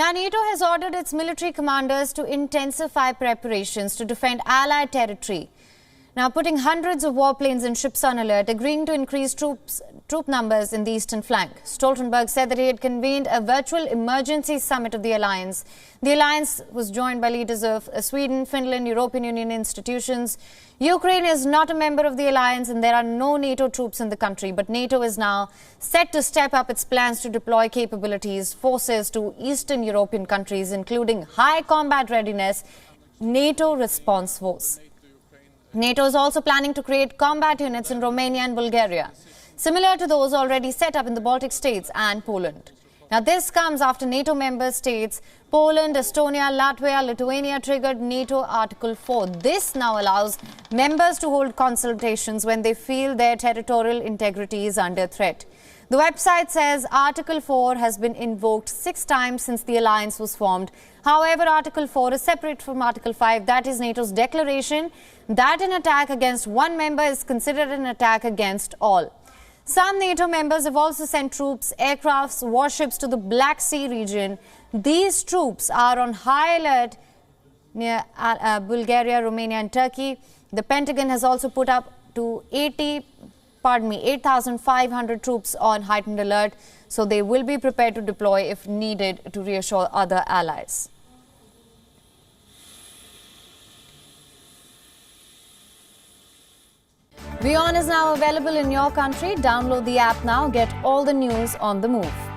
Now, NATO has ordered its military commanders to intensify preparations to defend Allied territory. Now, putting hundreds of warplanes and ships on alert, agreeing to increase troop numbers in the eastern flank. Stoltenberg said that he had convened a virtual emergency summit of the alliance. The alliance was joined by leaders of Sweden, Finland, European Union institutions. Ukraine is not a member of the alliance and there are no NATO troops in the country. But NATO is now set to step up its plans to deploy forces to Eastern European countries, including high combat readiness NATO response force. NATO is also planning to create combat units in Romania and Bulgaria, similar to those already set up in the Baltic states and Poland. Now, this comes after NATO member states Poland, Estonia, Latvia, Lithuania triggered NATO Article 4. This now allows members to hold consultations when they feel their territorial integrity is under threat. The website says Article 4 has been invoked 6 times since the alliance was formed. However, Article 4 is separate from Article 5, that is NATO's declaration that an attack against one member is considered an attack against all. Some NATO members have also sent troops, aircrafts, warships to the Black Sea region. These troops are on high alert near Bulgaria, Romania and Turkey. The Pentagon has also put up to 8,500 troops on heightened alert, so they will be prepared to deploy if needed to reassure other allies. WION is now available in your country. Download the app now. Get all the news on the move.